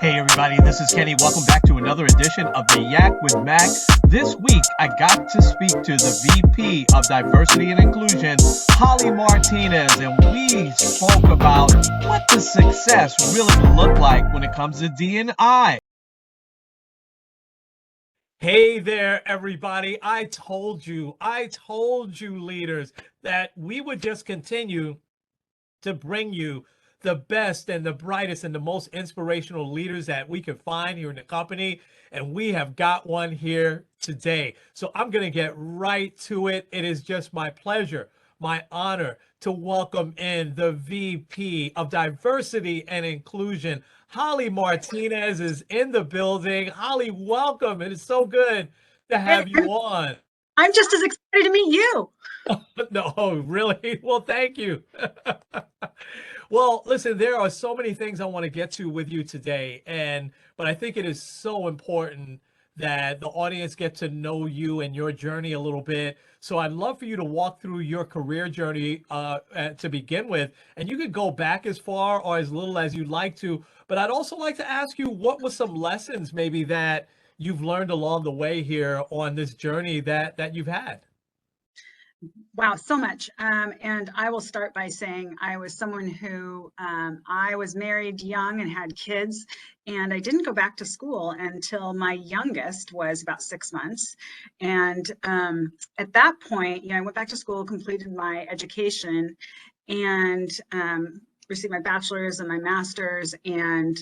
Hey everybody, this is Kenny. Welcome back to another edition of the Yak with Mac. This week, I got to speak to the VP of Diversity and Inclusion, Holli Martinez, and we spoke about what the success really looked like when it comes to D&I. Hey there, everybody. I told you, leaders, that we would just continue to bring you the best and the brightest and the most inspirational leaders that we could find here in the company. And we have got one here today. So I'm going to get right to it. It is just my pleasure, my honor to welcome in the VP of Diversity and Inclusion. Holli Martinez is in the building. Holli, welcome. It is so good to have you on. I'm just as excited to meet you. No, really? Well, thank you. Well, listen, there are so many things I want to get to with you today, but I think it is so important that the audience get to know you and your journey a little bit. So I'd love for you to walk through your career journey to begin with, and you could go back as far or as little as you'd like to. But I'd also like to ask you, what were some lessons maybe that you've learned along the way here on this journey that you've had? Wow, so much. And I will start by saying I was someone who I was married young and had kids, and I didn't go back to school until my youngest was about 6 months. And at that point, I went back to school, completed my education, and received my bachelor's and my master's, and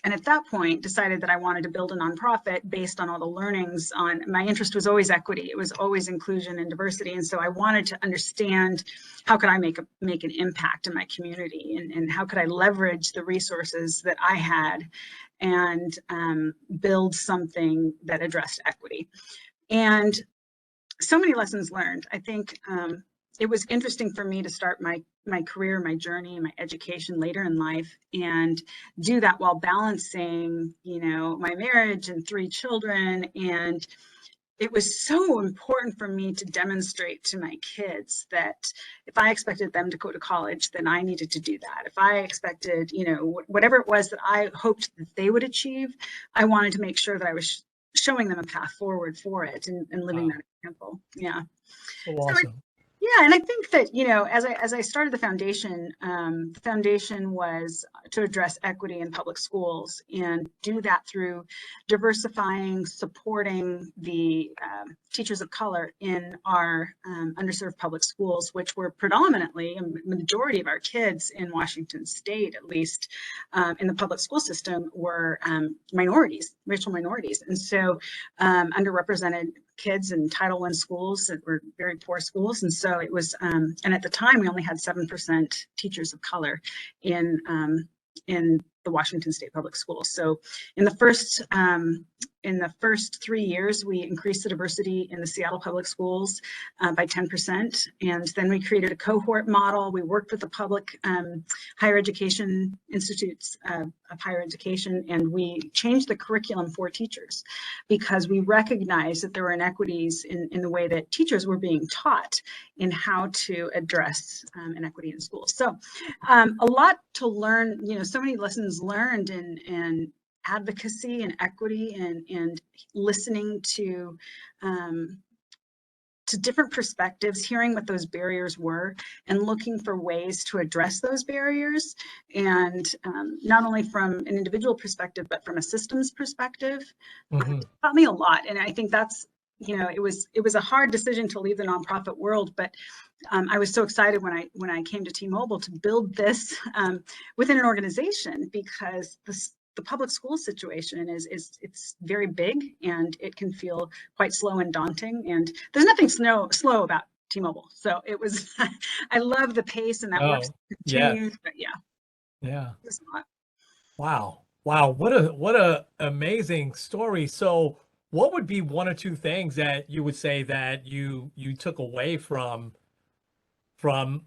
at that point decided that I wanted to build a nonprofit based on all the learnings. On my interest was always equity, it was always inclusion and diversity, and so I wanted to understand how could I make an impact in my community, and how could I leverage the resources that I had and build something that addressed equity. And so many lessons learned. I think it was interesting for me to start my career, my journey, my education later in life, and do that while balancing, my marriage and 3 children. And it was so important for me to demonstrate to my kids that if I expected them to go to college, then I needed to do that. If I expected, whatever it was that I hoped that they would achieve, I wanted to make sure that I was showing them a path forward for it, and living that example. Yeah. So awesome. Yeah, and I think that, as I started the foundation was to address equity in public schools, and do that through diversifying, supporting the teachers of color in our underserved public schools, which were predominantly, a majority of our kids in Washington State, at least, in the public school system, were minorities, racial minorities. And so underrepresented kids in Title I schools that were very poor schools. And so it was, and at the time we only had 7% teachers of color in the Washington State public schools. So in the first 3 years, we increased the diversity in the Seattle public schools by 10%. And then we created a cohort model. We worked with the public higher education institutes of higher education, and we changed the curriculum for teachers because we recognized that there were inequities in the way that teachers were being taught in how to address inequity in schools. So a lot to learn, so many lessons learned in advocacy and equity, and listening to different perspectives, hearing what those barriers were, and looking for ways to address those barriers, and not only from an individual perspective, but from a systems perspective. It taught me a lot, and I think that's, it was a hard decision to leave the nonprofit world, but I was so excited when I came to T-Mobile to build this within an organization, because the public school situation it's very big, and it can feel quite slow and daunting, and there's nothing slow about T-Mobile. So it was, I love the pace, and that works continues. Yes. But yeah. It was a lot. Wow. What a amazing story. So what would be 1 or 2 things that you would say that you took away from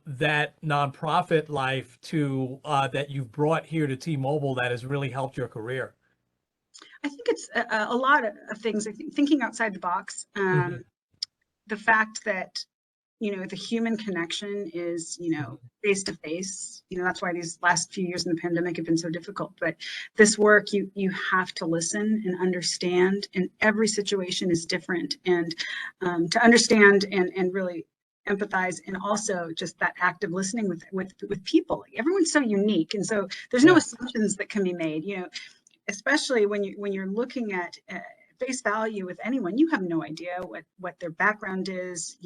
that nonprofit life to that you've brought here to T-Mobile that has really helped your career? I think it's a lot of things. I think thinking outside the box, the fact that the human connection is, face to face. That's why these last few years in the pandemic have been so difficult. But this work, you have to listen and understand, and every situation is different. And to understand and really empathize, and also just that active listening with people. Everyone's so unique, and so there's no assumptions that can be made. Especially when you're looking at face value with anyone, you have no idea what their background is.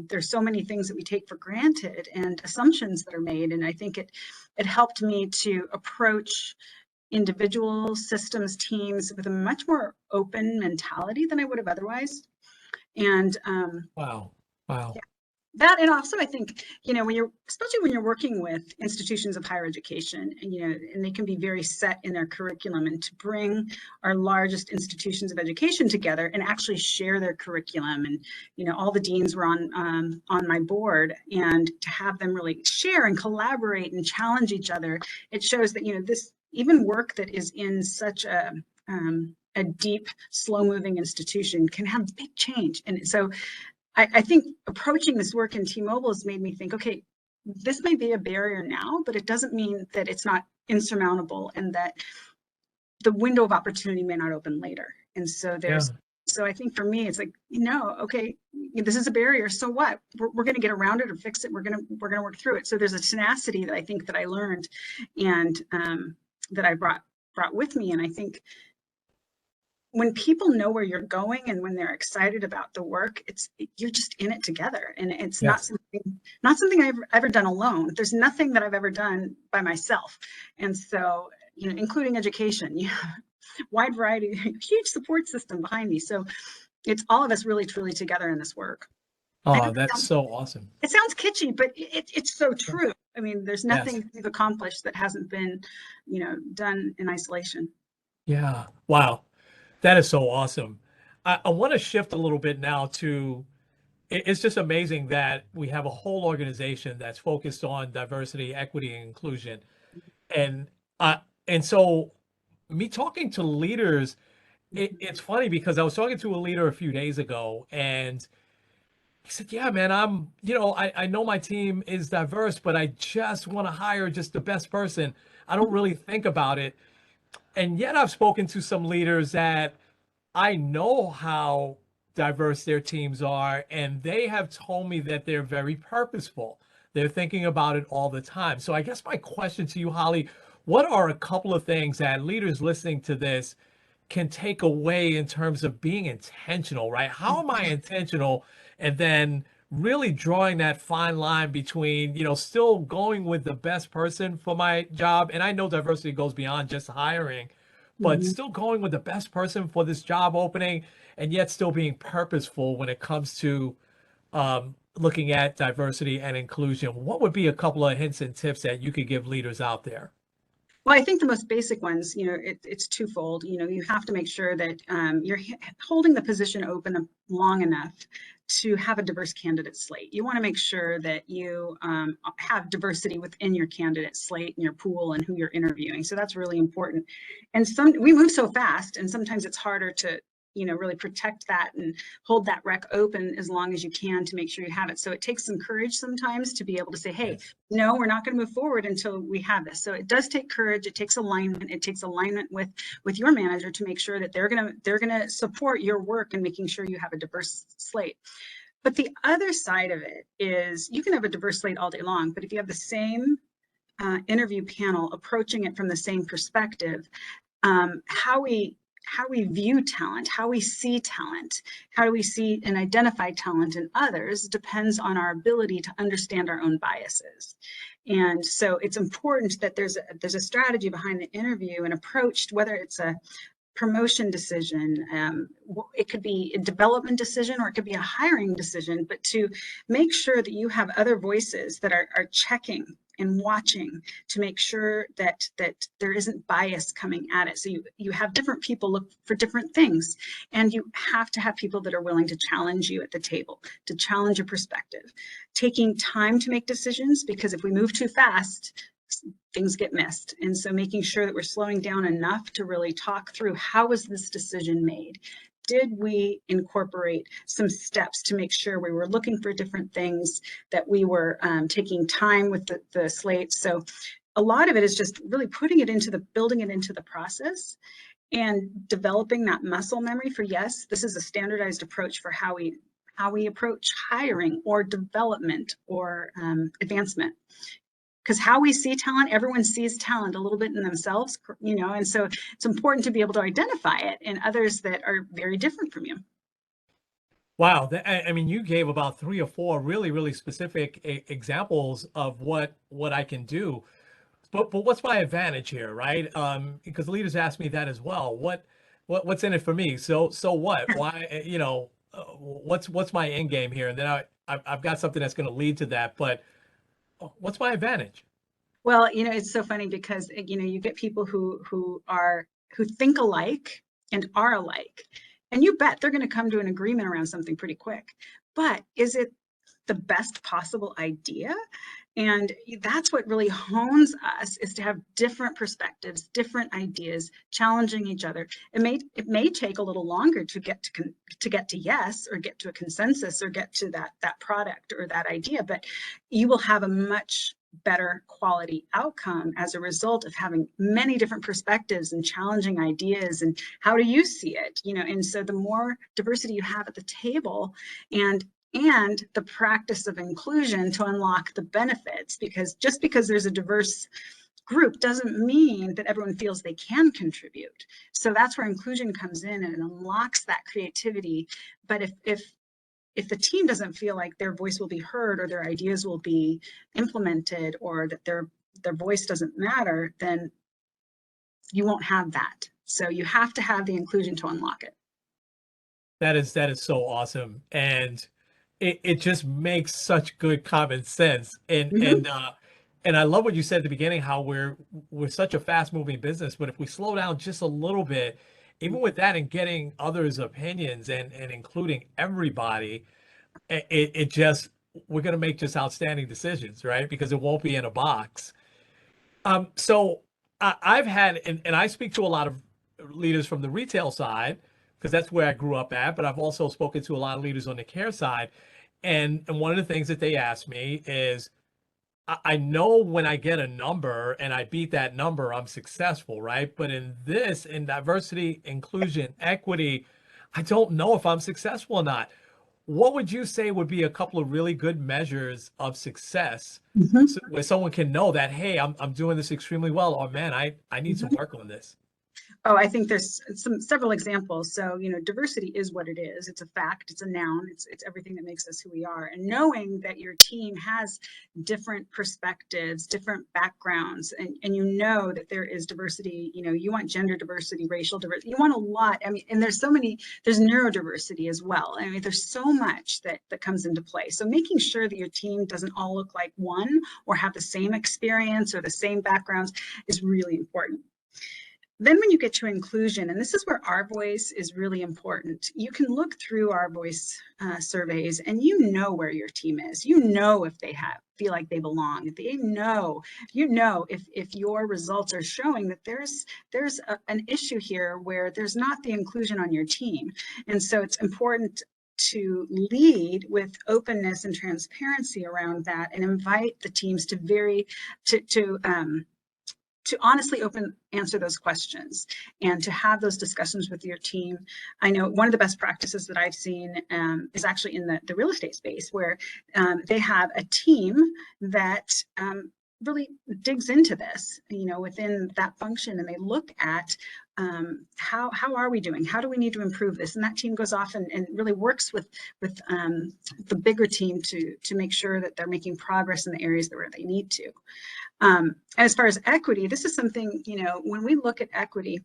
There's so many things that we take for granted and assumptions that are made. And I think it helped me to approach individuals, systems, teams with a much more open mentality than I would have otherwise. And Wow. yeah, that, and also I think, especially when you're working with institutions of higher education, and they can be very set in their curriculum, and to bring our largest institutions of education together and actually share their curriculum. And, all the deans were on my board, and to have them really share and collaborate and challenge each other, it shows that, this even work that is in such a deep, slow moving institution can have big change. And so I think approaching this work in T-Mobile has made me think, okay, this may be a barrier now, but it doesn't mean that it's not insurmountable, and that the window of opportunity may not open later. And so so I think for me, it's like, okay, this is a barrier. So what? We're going to get around it or fix it. We're going to work through it. So there's a tenacity that I think that I learned, and that I brought with me. And I think when people know where you're going and when they're excited about the work, you're just in it together, and it's not something I've ever done alone. There's nothing that I've ever done by myself. And so, including education, wide variety, huge support system behind me. So it's all of us really truly together in this work. Oh, that's so awesome. It sounds kitschy, but it's so true. I mean, there's nothing we've accomplished that hasn't been, done in isolation. Yeah. Wow. That is so awesome. I want to shift a little bit now to, it's just amazing that we have a whole organization that's focused on diversity, equity, and inclusion. And so me talking to leaders, it's funny because I was talking to a leader a few days ago, and he said, yeah, man, I know my team is diverse, but I just want to hire just the best person. I don't really think about it. And yet I've spoken to some leaders that I know how diverse their teams are, and they have told me that they're very purposeful. They're thinking about it all the time. So I guess my question to you, Holli, what are a couple of things that leaders listening to this can take away in terms of being intentional, right? How am I intentional? And then really drawing that fine line between, still going with the best person for my job. And I know diversity goes beyond just hiring, but still going with the best person for this job opening, and yet still being purposeful when it comes to looking at diversity and inclusion. What would be a couple of hints and tips that you could give leaders out there? Well, I think the most basic ones, it's twofold. You have to make sure that you're holding the position open long enough to have a diverse candidate slate. You want to make sure that you have diversity within your candidate slate and your pool and who you're interviewing. So that's really important. And we move so fast, and sometimes it's harder to really protect that and hold that rec open as long as you can to make sure you have it. So it takes some courage sometimes to be able to say, hey, no, we're not going to move forward until we have this. So it does take courage. It takes alignment. It takes alignment with your manager to make sure that they're going to support your work and making sure you have a diverse slate. But the other side of it is you can have a diverse slate all day long, but if you have the same interview panel approaching it from the same perspective, how we view talent, how we see talent, how do we see and identify talent in others depends on our ability to understand our own biases. And so it's important that there's a strategy behind the interview and approach, whether it's a promotion decision, it could be a development decision, or it could be a hiring decision, but to make sure that you have other voices that are checking and watching to make sure that there isn't bias coming at it. So you have different people look for different things, and you have to have people that are willing to challenge you at the table, to challenge your perspective, taking time to make decisions, because if we move too fast, things get missed. And so making sure that we're slowing down enough to really talk through, how was this decision made? did we incorporate some steps to make sure we were looking for different things, that we were taking time with the slates? So a lot of it is just really building it into the process and developing that muscle memory for, yes, this is a standardized approach for how we approach hiring or development or advancement. Because how we see talent, everyone sees talent a little bit in themselves, and so it's important to be able to identify it in others that are very different from you. Wow, I mean, you gave about 3 or 4 really, really specific examples of what I can do. But what's my advantage here, right? Because leaders ask me that as well. What's in it for me? So what? Why? What's my end game here? And then I've got something that's going to lead to that. But what's my advantage? Well, it's so funny because, you get people who think alike and are alike, and you bet they're going to come to an agreement around something pretty quick. But is it the best possible idea? And that's what really hones us, is to have different perspectives, different ideas, challenging each other. It may take a little longer to get to yes, or get to a consensus, or get to that product or that idea, but you will have a much better quality outcome as a result of having many different perspectives and challenging ideas. And how do you see it? And so the more diversity you have at the table, and the practice of inclusion to unlock the benefits, because just because there's a diverse group doesn't mean that everyone feels they can contribute. So that's where inclusion comes in, and it unlocks that creativity. But if the team doesn't feel like their voice will be heard, or their ideas will be implemented, or that their voice doesn't matter, then you won't have that. So you have to have the inclusion to unlock it. That is so awesome, and it just makes such good common sense. And I love what you said at the beginning, how we're such a fast moving business, but if we slow down just a little bit, even with that, and getting others' opinions and including everybody, it just we're going to make just outstanding decisions, right? Because it won't be in a box. So I've had, and I speak to a lot of leaders from the retail side, because that's where I grew up at, but I've also spoken to a lot of leaders on the care side. And one of the things that they ask me is, I know when I get a number and I beat that number, I'm successful, right? But in diversity, inclusion, equity, I don't know if I'm successful or not. What would you say would be a couple of really good measures of success, where someone can know that, hey, I'm doing this extremely well, or man, I need some work on this? Oh, I think there's several examples. So, diversity is what it is. It's a fact. It's a noun. It's everything that makes us who we are. And knowing that your team has different perspectives, different backgrounds, and that there is diversity. You want gender diversity, racial diversity. You want a lot. I mean, and there's neurodiversity as well. I mean, there's so much that comes into play. So making sure that your team doesn't all look like one, or have the same experience or the same backgrounds, is really important. Then when you get to inclusion, and this is where our voice is really important, you can look through our voice surveys, and where your team is. If they feel like they belong. They know, if your results are showing that there's an issue here where there's not the inclusion on your team. And so it's important to lead with openness and transparency around that, and invite the teams to honestly answer those questions, and to have those discussions with your team. I know one of the best practices that I've seen is actually in the real estate space, where they have a team that really digs into this, within that function, and they look at how are we doing? How do we need to improve this? And that team goes off and really works with the bigger team to make sure that they're making progress in the areas where they need to. As far as equity, this is something, when we look at equity,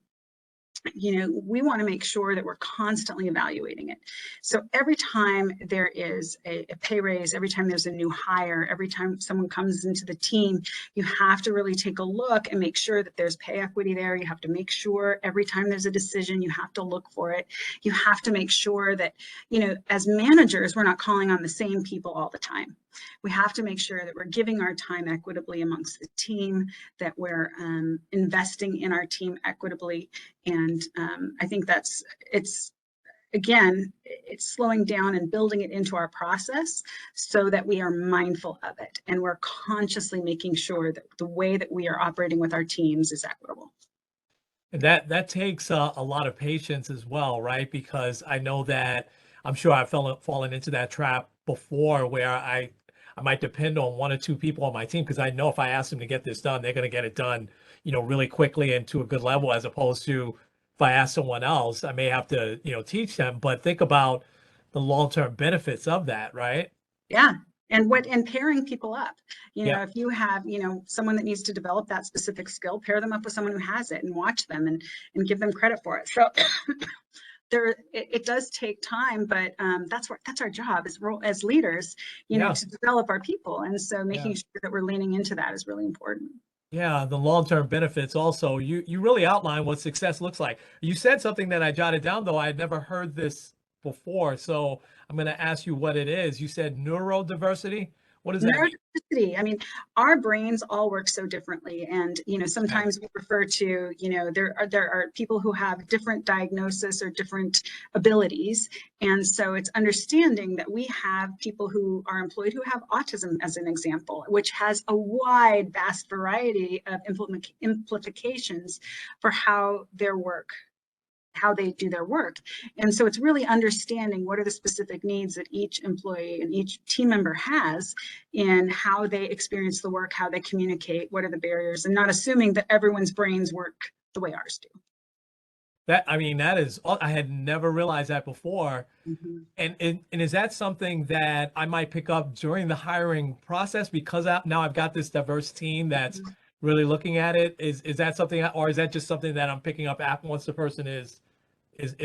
we want to make sure that we're constantly evaluating it. So every time there is a pay raise, every time there's a new hire, every time someone comes into the team, you have to really take a look and make sure that there's pay equity there. You have to make sure every time there's a decision, you have to look for it. You have to make sure that, as managers, we're not calling on the same people all the time. We have to make sure that we're giving our time equitably amongst the team, that we're investing in our team equitably. And I think it's again, it's slowing down and building it into our process so that we are mindful of it and we're consciously making sure that the way that we are operating with our teams is equitable. And that takes a lot of patience as well, right? Because I know that I'm sure I've fallen into that trap before where I might depend on one or two people on my team because I know if I ask them to get this done, they're going to get it done, really quickly and to a good level, as opposed to if I ask someone else, I may have to, teach them. But think about the long-term benefits of that, right? Yeah. And pairing people up, Yeah. if you have, someone that needs to develop that specific skill, pair them up with someone who has it and watch them and give them credit for it. So it does take time, but that's our job as leaders, Yeah. to develop our people. And so making Yeah. sure that we're leaning into that is really important. Yeah, the long-term benefits also. You really outline what success looks like. You said something that I jotted down, though I had never heard this before. So I'm going to ask you what it is. You said neurodiversity. What does that mean? Neurodiversity. I mean, our brains all work so differently, and Okay. sometimes we refer to, there are people who have different diagnosis or different abilities, and so it's understanding that we have people who are employed who have autism, as an example, which has a wide, vast variety of implications for how they do their work. And so it's really understanding what are the specific needs that each employee and each team member has in how they experience the work, how they communicate, what are the barriers, and not assuming that everyone's brains work the way ours do. I mean, I had never realized that before. Mm-hmm. And is that something that I might pick up during the hiring process because now I've got this diverse team that's really looking at it? Is that something, or is that just something that I'm picking up after once the person is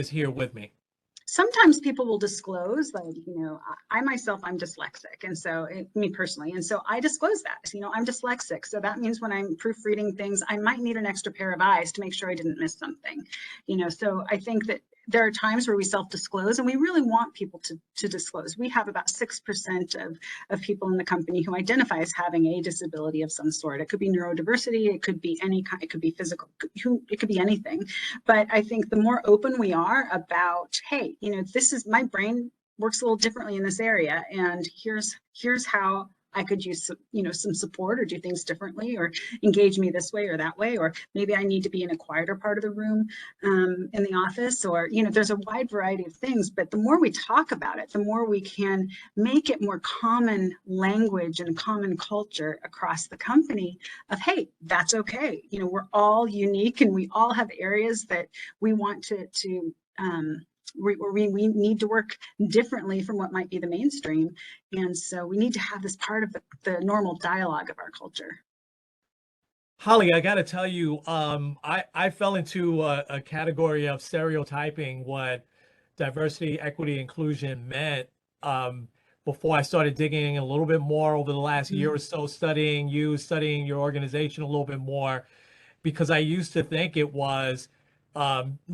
here with me? Sometimes people will disclose, like, I myself, I'm dyslexic. And so me personally, and so I disclose that, I'm dyslexic. So that means when I'm proofreading things, I might need an extra pair of eyes to make sure I didn't miss something, so I think that there are times where we self-disclose, and we really want people to disclose. We have about 6% of people in the company who identify as having a disability of some sort. It could be neurodiversity, it could be any kind, it could be physical, it could be anything. But I think the more open we are about, hey, this is, my brain works a little differently in this area, and here's how I could use some support or do things differently or engage me this way or that way, or maybe I need to be in a quieter part of the room in the office, or there's a wide variety of things. But the more we talk about it, the more we can make it more common language and common culture across the company of, hey, that's okay. We're all unique and we all have areas that we want to we need to work differently from what might be the mainstream. And so we need to have this part of the normal dialogue of our culture. Holly, I got to tell you, I fell into a category of stereotyping what diversity, equity, inclusion meant before I started digging in a little bit more over the last year or so, studying your organization a little bit more, because I used to think it was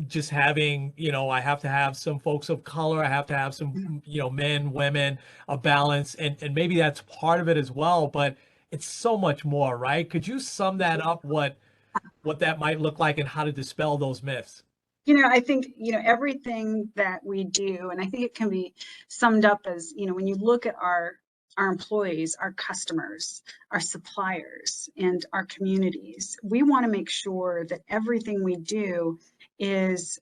just having, I have to have some folks of color, I have to have some, men, women, a balance, and maybe that's part of it as well, but it's so much more, right? Could you sum that up, what that might look like and how to dispel those myths? I think, everything that we do, and I think it can be summed up as, when you look at our employees, our customers, our suppliers, and our communities, we want to make sure that everything we do is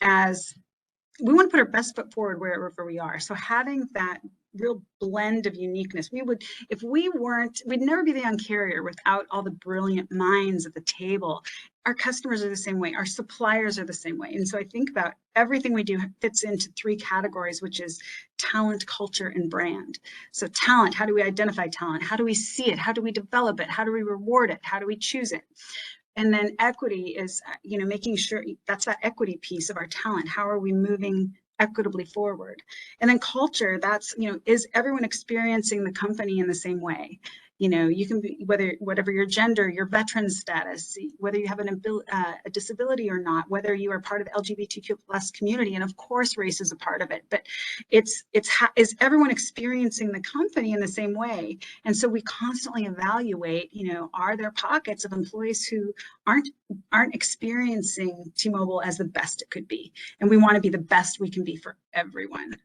as we want to put our best foot forward wherever we are. So having that real blend of uniqueness, if we weren't, we'd never be the Un-carrier without all the brilliant minds at the table. Our customers are the same way. Our suppliers are the same way. And so I think about everything we do fits into 3 categories, which is talent, culture, and brand. So talent, how do we identify talent? How do we see it? How do we develop it? How do we reward it? How do we choose it? And then equity is, making sure that's that equity piece of our talent. How are we moving equitably forward? And then culture, that's, is everyone experiencing the company in the same way? You know, you can be, whatever your gender, your veteran status, whether you have a disability or not, whether you are part of the LGBTQ plus community, and of course race is a part of it, but is everyone experiencing the company in the same way? And so we constantly evaluate, you know, are there pockets of employees who aren't experiencing T-Mobile as the best it could be? And we want to be the best we can be for everyone.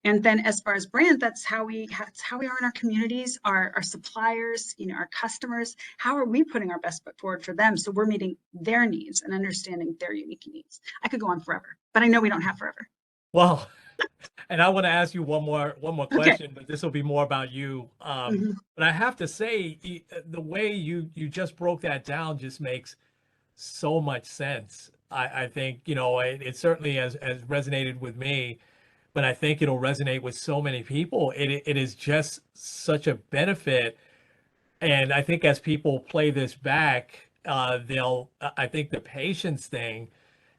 And then as far as brand, that's how we are in our communities, our suppliers, you know, our customers. How are we putting our best foot forward for them? So we're meeting their needs and understanding their unique needs. I could go on forever, but I know we don't have forever. Well, and I want to ask you one more Okay. question, but this will be more about you. But I have to say, the way you just broke that down just makes so much sense. I think, you know, it certainly has resonated with me, but I think it'll resonate with so many people. It is just such a benefit. And I think as people play this back, I think the patience thing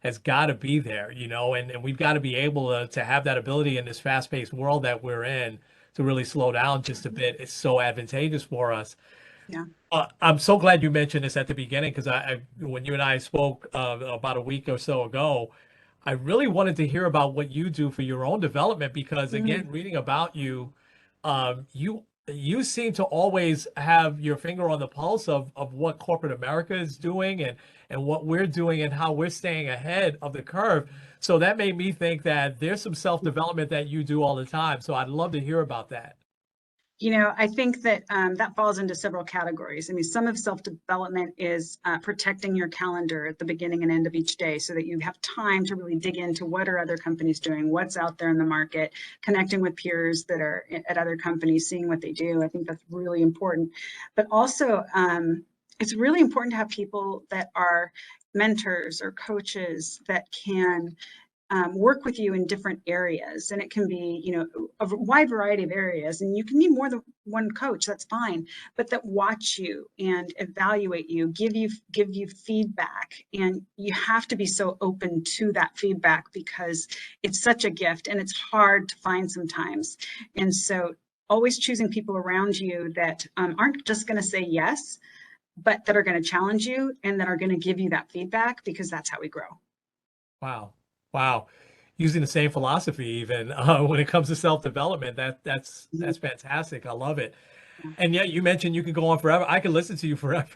has got to be there, you know, and we've got to be able to have that ability in this fast-paced world that we're in to really slow down just a bit. It's so advantageous for us. Yeah. I'm so glad you mentioned this at the beginning because when you and I spoke about a week or so ago, I really wanted to hear about what you do for your own development because again, reading about you, you seem to always have your finger on the pulse of what corporate America is doing and what we're doing and how we're staying ahead of the curve. So that made me think that there's some self-development that you do all the time. So I'd love to hear about that. You know, I think that that falls into several categories. I mean, some of self-development is protecting your calendar at the beginning and end of each day so that you have time to really dig into what are other companies doing, what's out there in the market, connecting with peers that are at other companies, seeing what they do. I think that's really important. But also, it's really important to have people that are mentors or coaches that can work with you in different areas. And it can be, you know, a wide variety of areas. And you can need more than one coach, that's fine, but that watch you and evaluate you, give you feedback. And you have to be so open to that feedback because it's such a gift and it's hard to find sometimes. And so always choosing people around you that aren't just going to say yes, but that are going to challenge you and that are going to give you that feedback because that's how we grow. Wow. Wow. Using the same philosophy even when it comes to self-development. That's fantastic. I love it. Yeah. And yeah, you mentioned you could go on forever. I could listen to you forever,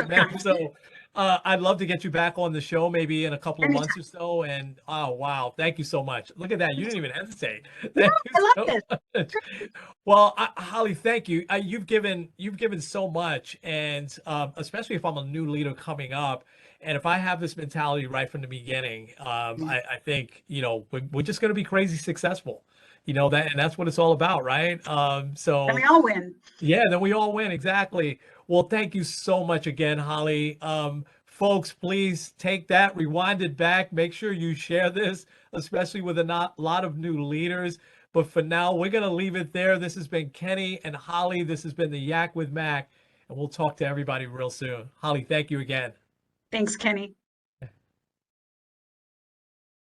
man. So I'd love to get you back on the show maybe in a couple of months or so. And oh wow, thank you so much. Look at that. You didn't even hesitate. No, Thank you I love so this. much. Well, Holly, thank you. You've given so much, and especially if I'm a new leader coming up, and if I have this mentality right from the beginning, I think you know we're just going to be crazy successful. You know that, and that's what it's all about, right? And we So all win. yeah, then we all win. Exactly. Well, thank you so much again, Holly. Folks, please take that, rewind it back. Make sure you share this, especially with a lot of new leaders. But for now, we're going to leave it there. This has been Kenny and Holly. This has been the Yak with Mac, and we'll talk to everybody real soon. Holly, thank you again. Thanks, Kenny.